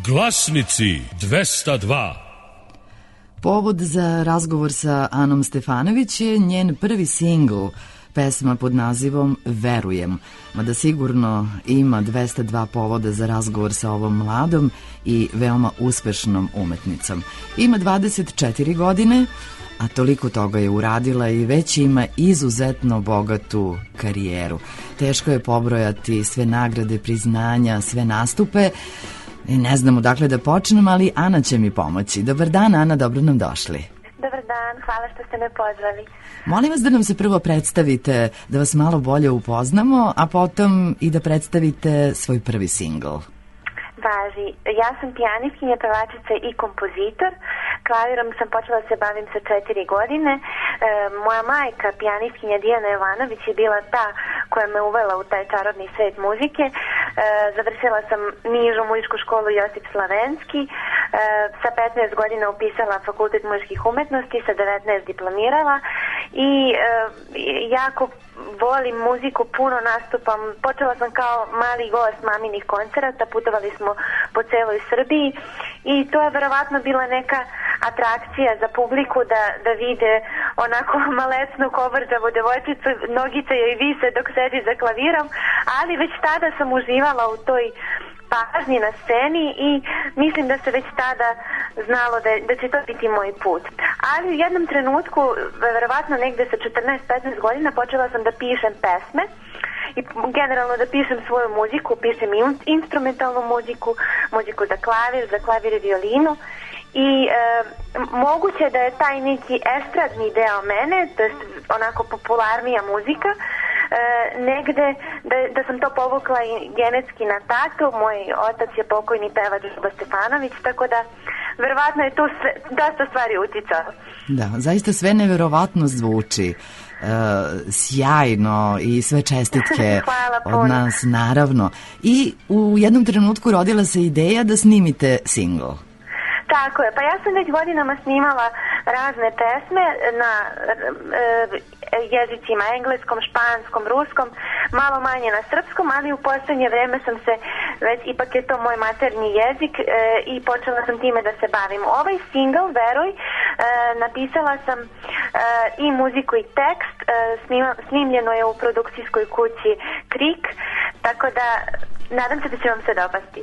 Glasnici 202. Povod za razgovor sa Anom Stefanović je njen prvi singl, pesma pod nazivom Verujem, mada sigurno ima 202 povoda za razgovor sa ovom mladom i veoma uspešnom umetnicom. Ima 24 godine, a toliko toga je uradila i već ima izuzetno bogatu karijeru. Teško je pobrojati sve nagrade, priznanja, sve nastupe. Ne znam odakle da počnem, ali Ana će mi pomoći. Dobar dan, Ana, dobro nam došli. Dobar dan, hvala što ste me pozvali. Molim vas da nam se prvo predstavite, da vas malo bolje upoznamo, a potom i da predstavite svoj prvi singl. Važi, ja sam pijanistkinja, pevačica i kompozitor. Klavirom sam počela da se bavim sa 4 godine. Moja majka, pijanistkinja Dijana Jovanović, je bila ta koja me uvela u taj čarobni svet muzike. Završila sam nižu muzičku školu Josip Slavenski. Sa 15 godina upisala Fakultet muzičkih umetnosti, sa 19 diplomirala i jako volim muziku, puno nastupam. Počela sam kao mali gost maminih koncerata, putovali smo po celoj Srbiji i to je verovatno bila neka atrakcija za publiku da vide onako malecnu, kovrđavu devojčicu, nogice joj vise dok sedi za klavirom, ali već tada sam uživala u toj pažnji na sceni i mislim da se već tada znalo da će to biti moj put. Ali u jednom trenutku, verovatno negde sa 14-15 godina, počela sam da pišem pesme i generalno da pišem svoju muziku, pišem instrumentalnu muziku, muziku za klavir i violinu i moguće da je taj neki estradni deo mene, to je onako popularnija muzika, negde da sam to povukla i genetski na tatu. Moj otac je pokojni pevač Ljubo Stefanović, tako da verovatno je tu dosta stvari uticalo. Da, zaista sve neverovatno zvuči. Sjajno i sve čestitke od nas, naravno. I u jednom trenutku rodila se ideja da snimite singl. Tako je, pa ja sam već godinama snimala razne pesme na jezicima engleskom, španskom, ruskom, malo manje na srpskom, ali u poslednje vreme sam se, već ipak je to moj maternji jezik i počela sam time da se bavim. Ovaj singl, Veruj, napisala sam i muziku i tekst, snimljeno je u produkcijskoj kući Krik, tako da nadam se da će vam se dopasti.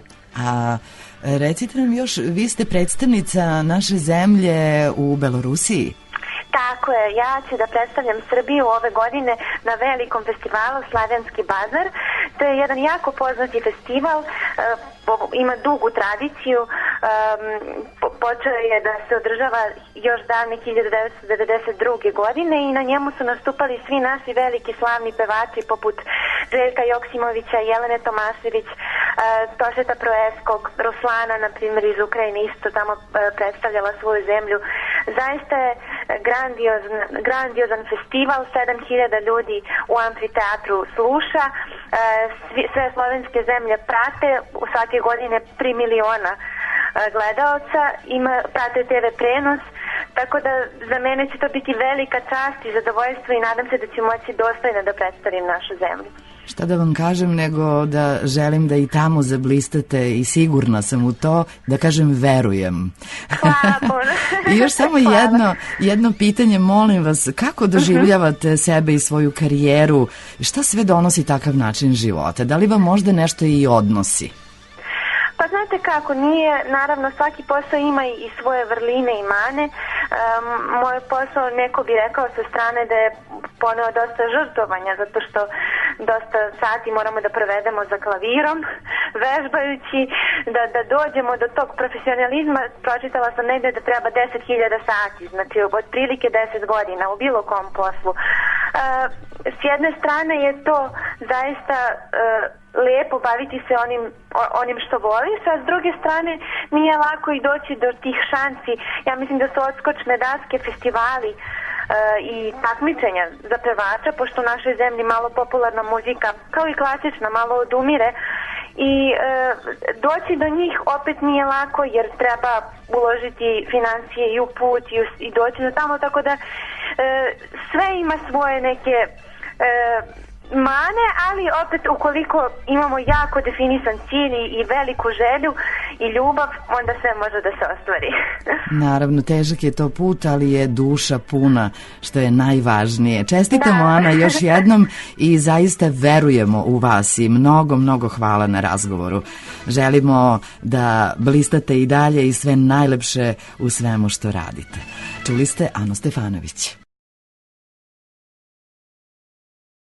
Recite nam još, vi ste predstavnica naše zemlje u Belorusiji? Tako je, ja ću da predstavljam Srbiju ove godine na velikom festivalu Slavenski bazar. To je jedan jako poznati festival, ima dugu tradiciju, počeo je da se održava još davne 1992. godine i na njemu su nastupali svi naši veliki slavni pevači poput Željka Joksimovića, Jelene Tomašević, Tošeta Proeskog, Ruslana, na primjer, iz Ukrajine isto tamo predstavljala svoju zemlju. Zaista je grandiozan festival, 7000 ljudi u amfiteatru sluša, sve slovenske zemlje prate, u svake godine 3 miliona gledaoca, prate TV prenos, tako da za mene će to biti velika čast i zadovoljstvo i nadam se da ću moći dostojno da predstavim našu zemlju. Šta da vam kažem nego da želim da i tamo zablistate i sigurna sam u to, da kažem verujem. Hvala puno. I još samo jedno pitanje, molim vas, kako doživljavate sebe i svoju karijeru? Šta sve donosi takav način života? Da li vam možda nešto i odnosi? Pa znate kako, nije, naravno svaki posao ima i svoje vrline i mane. Moj posao, neko bi rekao sa strane da je poneo dosta žrtvovanja, zato što dosta sati moramo da provedemo za klavirom, vežbajući, da dođemo do tog profesionalizma. Pročitala sam negde da treba 10.000 sati, znači otprilike 10 godina u bilo kom poslu. S jedne strane je to zaista lepo baviti se onim što voliš, a s druge strane nije lako i doći do tih šansi. Ja mislim da su odskočne daske, festivali i takmičenja za pevača, pošto u našoj zemlji malo popularna muzika, kao i klasična, malo odumire i doći do njih opet nije lako jer treba uložiti financije i u put i doći do tamo, tako da sve ima svoje neke mane, ali opet ukoliko imamo jako definisan cilj i veliku želju i ljubav, onda sve može da se ostvari. Naravno, težak je to put, ali je duša puna, što je najvažnije. Čestitamo, Ana, još jednom i zaista verujemo u vas i mnogo, mnogo hvala na razgovoru. Želimo da blistate i dalje i sve najlepše u svemu što radite. Čuli ste Anu Stefanović.